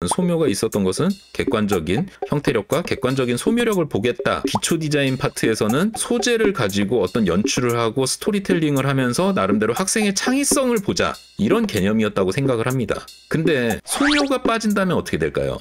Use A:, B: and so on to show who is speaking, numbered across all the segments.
A: 소묘가 있었던 것은 객관적인 형태력과 객관적인 소묘력을 보겠다. 기초 디자인 파트에서는 소재를 가지고 어떤 연출을 하고 스토리텔링을 하면서 나름대로 학생의 창의성을 보자. 이런 개념이었다고 생각을 합니다. 근데 소묘가 빠진다면 어떻게 될까요?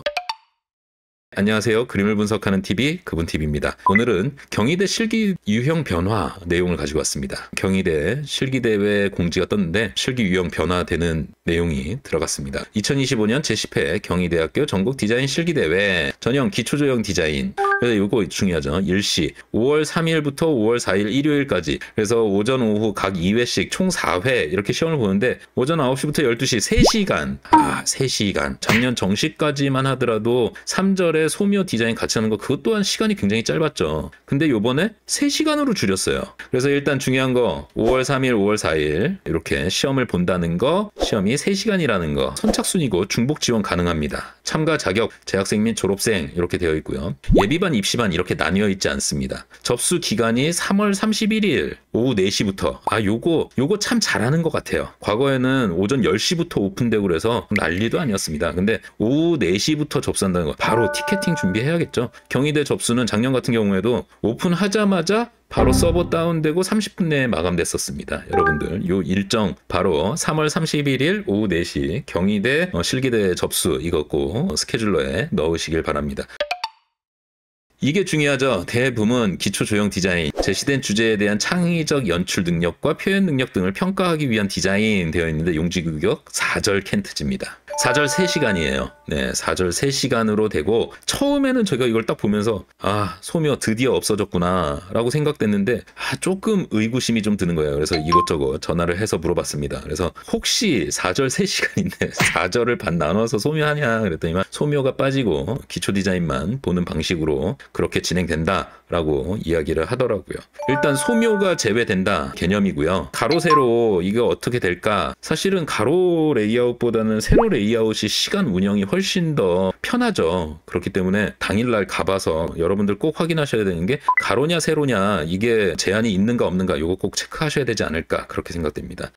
A: 안녕하세요. 그림을 분석하는 TV 그분TV입니다. 오늘은 경희대 실기 유형 변화 내용을 가지고 왔습니다. 경희대 실기대회 공지가 떴는데 실기 유형 변화되는 내용이 들어갔습니다. 2025년 제10회 경희대학교 전국 디자인 실기대회 전형 기초조형 디자인. 그래서 이거 중요하죠. 일시 5월 3일부터 5월 4일 일요일까지. 그래서 오전 오후 각 2회씩 총 4회 이렇게 시험을 보는데 오전 9시부터 12시 3시간. 3시간. 작년 정시까지만 하더라도 3절에 소묘 디자인 같이 하는 거 그것 또한 시간이 굉장히 짧았죠. 근데 요번에 3시간으로 줄였어요. 그래서 일단 중요한 거 5월 3일, 5월 4일 이렇게 시험을 본다는 거, 시험이 3시간이라는 거 선착순이고 중복 지원 가능합니다. 참가 자격 재학생 및 졸업생 이렇게 되어 있고요. 예비반, 입시반 이렇게 나뉘어 있지 않습니다. 접수 기간이 3월 31일 오후 4시부터 요거 참 잘하는 것 같아요. 과거에는 오전 10시부터 오픈되고 그래서 난리도 아니었습니다. 근데 오후 4시부터 접수한다는 거 바로 티켓팅 준비해야겠죠. 경희대 접수는 작년 같은 경우에도 오픈하자마자 바로 서버 다운되고 30분 내에 마감됐었습니다. 여러분들 요 일정 바로 3월 31일 오후 4시 경희대 실기대 접수 이거 꼭 스케줄러에 넣으시길 바랍니다. 이게 중요하죠. 대부분 기초조형 디자인, 제시된 주제에 대한 창의적 연출 능력과 표현 능력 등을 평가하기 위한 디자인 되어 있는데 용지구역 4절 켄트지입니다. 4절 3시간이에요. 네, 4절 3시간으로 되고 처음에는 제가 이걸 딱 보면서 소묘 드디어 없어졌구나 라고 생각됐는데 조금 의구심이 좀 드는 거예요. 그래서 이것저것 전화를 해서 물어봤습니다. 그래서 혹시 4절 3시간인데 4절을 반 나눠서 소묘하냐 그랬더니만 소묘가 빠지고 기초 디자인만 보는 방식으로 그렇게 진행된다라고 이야기를 하더라고요. 일단 소묘가 제외된다 개념이고요. 가로 세로 이게 어떻게 될까? 사실은 가로 레이아웃보다는 세로 레이아웃이 시간 운영이 훨씬 더 편하죠. 그렇기 때문에 당일날 가봐서 여러분들 꼭 확인하셔야 되는 게 가로냐 세로냐 이게 제한이 있는가 없는가 이거 꼭 체크하셔야 되지 않을까 그렇게 생각됩니다.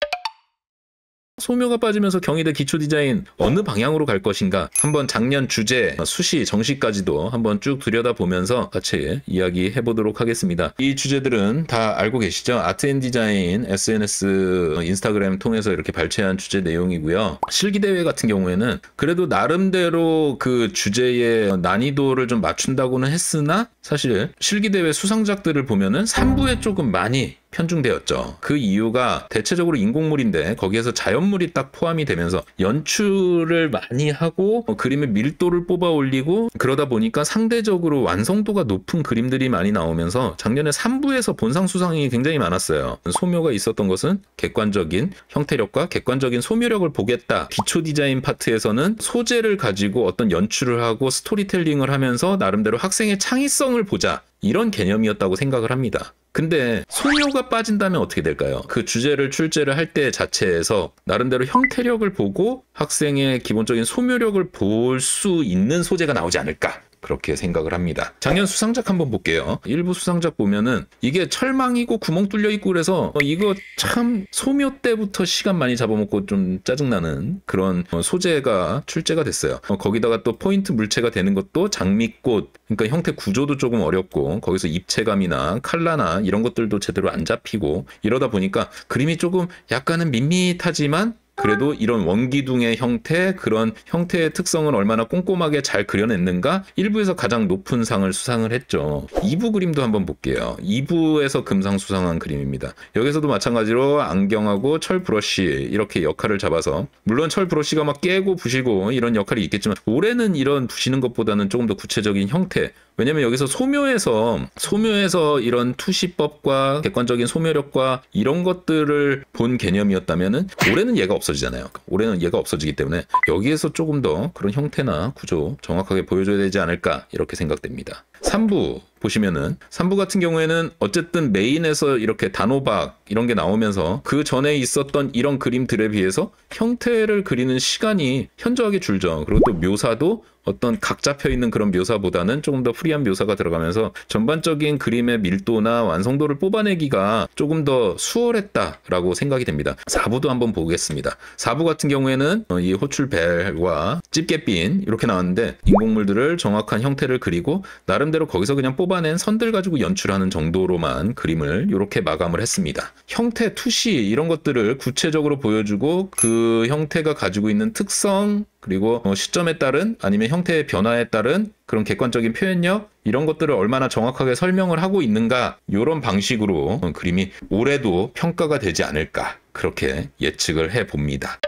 A: 소묘가 빠지면서 경희대 기초디자인 어느 방향으로 갈 것인가 한번 작년 주제 수시 정시까지도 한번 쭉 들여다보면서 같이 이야기해 보도록 하겠습니다. 이 주제들은 다 알고 계시죠? 아트앤디자인 SNS 인스타그램 통해서 이렇게 발췌한 주제 내용이고요. 실기대회 같은 경우에는 그래도 나름대로 그 주제의 난이도를 좀 맞춘다고는 했으나 사실 실기대회 수상작들을 보면은 3부에 조금 많이 편중되었죠. 그 이유가 대체적으로 인공물인데 거기에서 자연물이 딱 포함이 되면서 연출을 많이 하고 그림의 밀도를 뽑아 올리고 그러다 보니까 상대적으로 완성도가 높은 그림들이 많이 나오면서 작년에 3부에서 본상 수상이 굉장히 많았어요. 소묘가 있었던 것은 객관적인 형태력과 객관적인 소묘력을 보겠다. 기초 디자인 파트에서는 소재를 가지고 어떤 연출을 하고 스토리텔링을 하면서 나름대로 학생의 창의성을 보자. 이런 개념이었다고 생각을 합니다. 근데 소묘가 빠진다면 어떻게 될까요? 그 주제를 출제를 할 때 자체에서 나름대로 형태력을 보고 학생의 기본적인 소묘력을 볼 수 있는 소재가 나오지 않을까? 그렇게 생각을 합니다. 작년 수상작 한번 볼게요. 일부 수상작 보면은 이게 철망이고 구멍 뚫려 있고 그래서 이거 참 소묘 때부터 시간 많이 잡아먹고 좀 짜증나는 그런 소재가 출제가 됐어요. 거기다가 또 포인트 물체가 되는 것도 장미꽃, 그러니까 형태 구조도 조금 어렵고 거기서 입체감이나 칼라나 이런 것들도 제대로 안 잡히고 이러다 보니까 그림이 조금 약간은 밋밋하지만 그래도 이런 원기둥의 형태, 그런 형태의 특성을 얼마나 꼼꼼하게 잘 그려냈는가 1부에서 가장 높은 상을 수상을 했죠. 2부 그림도 한번 볼게요. 2부에서 금상 수상한 그림입니다. 여기서도 마찬가지로 안경하고 철 브러쉬 이렇게 역할을 잡아서 물론 철 브러쉬가 막 깨고 부시고 이런 역할이 있겠지만 올해는 이런 부시는 것보다는 조금 더 구체적인 형태, 왜냐면 여기서 소묘에서 이런 투시법과 객관적인 소묘력과 이런 것들을 본 개념이었다면은 올해는 얘가 없어지잖아요. 올해는 얘가 없어지기 때문에 여기에서 조금 더 그런 형태나 구조 정확하게 보여줘야 되지 않을까 이렇게 생각됩니다. 3부 보시면은 3부 같은 경우에는 어쨌든 메인에서 이렇게 단호박 이런 게 나오면서 그 전에 있었던 이런 그림들에 비해서 형태를 그리는 시간이 현저하게 줄죠. 그리고 또 묘사도 어떤 각 잡혀 있는 그런 묘사보다는 조금 더 프리한 묘사가 들어가면서 전반적인 그림의 밀도나 완성도를 뽑아내기가 조금 더 수월했다라고 생각이 됩니다. 4부도 한번 보겠습니다. 4부 같은 경우에는 이 호출벨과 집게핀 이렇게 나왔는데 인공물들을 정확한 형태를 그리고 나름대로 거기서 그냥 뽑아낸 선들 가지고 연출하는 정도로만 그림을 이렇게 마감을 했습니다. 형태, 투시 이런 것들을 구체적으로 보여주고 그 형태가 가지고 있는 특성 그리고 시점에 따른 아니면 형태의 변화에 따른 그런 객관적인 표현력 이런 것들을 얼마나 정확하게 설명을 하고 있는가 이런 방식으로 그림이 올해도 평가가 되지 않을까 그렇게 예측을 해봅니다.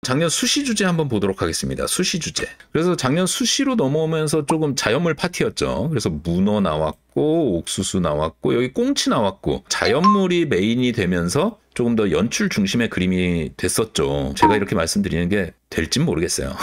A: 작년 수시 주제 한번 보도록 하겠습니다. 수시 주제. 그래서 작년 수시로 넘어오면서 조금 자연물 파티였죠. 그래서 문어 나왔고 옥수수 나왔고 여기 꽁치 나왔고 자연물이 메인이 되면서 조금 더 연출 중심의 그림이 됐었죠. 제가 이렇게 말씀드리는 게 될진 모르겠어요.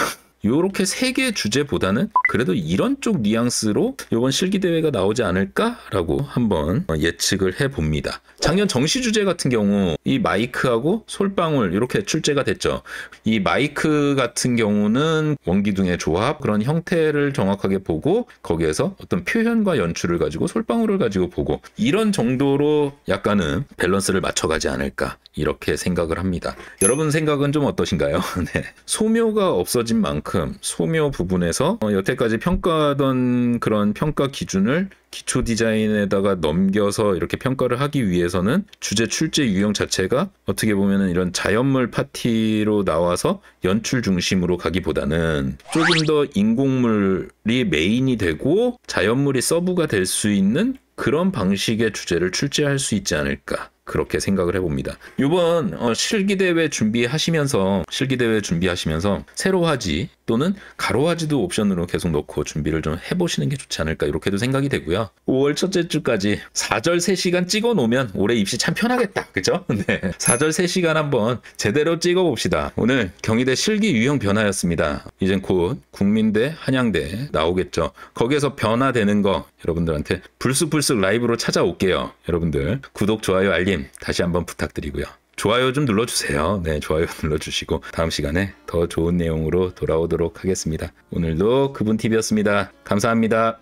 A: 요렇게 3개 주제보다는 그래도 이런 쪽 뉘앙스로 이번 실기대회가 나오지 않을까라고 한번 예측을 해봅니다. 작년 정시 주제 같은 경우 이 마이크하고 솔방울 이렇게 출제가 됐죠. 이 마이크 같은 경우는 원기둥의 조합 그런 형태를 정확하게 보고 거기에서 어떤 표현과 연출을 가지고 솔방울을 가지고 보고 이런 정도로 약간은 밸런스를 맞춰가지 않을까 이렇게 생각을 합니다. 여러분 생각은 좀 어떠신가요? 네. 소묘가 없어진 만큼 소묘 부분에서 여태까지 평가하던 그런 평가 기준을 기초 디자인에다가 넘겨서 이렇게 평가를 하기 위해서는 주제 출제 유형 자체가 어떻게 보면은 이런 자연물 파티로 나와서 연출 중심으로 가기보다는 조금 더 인공물이 메인이 되고 자연물이 서브가 될 수 있는 그런 방식의 주제를 출제할 수 있지 않을까 그렇게 생각을 해봅니다. 이번 실기대회 준비하시면서 세로화지 또는 가로화지도 옵션으로 계속 넣고 준비를 좀 해보시는 게 좋지 않을까 이렇게도 생각이 되고요. 5월 첫째 주까지 4절 3시간 찍어 놓으면 올해 입시 참 편하겠다. 그죠? 네. 4절 3시간 한번 제대로 찍어 봅시다. 오늘 경희대 실기 유형 변화였습니다. 이젠 곧 국민대, 한양대 나오겠죠. 거기에서 변화되는 거 여러분들한테 불쑥불쑥 라이브로 찾아올게요. 여러분들 구독, 좋아요, 알림 다시 한번 부탁드리고요. 좋아요 좀 눌러주세요. 네, 좋아요 눌러주시고 다음 시간에 더 좋은 내용으로 돌아오도록 하겠습니다. 오늘도 그분TV였습니다. 감사합니다.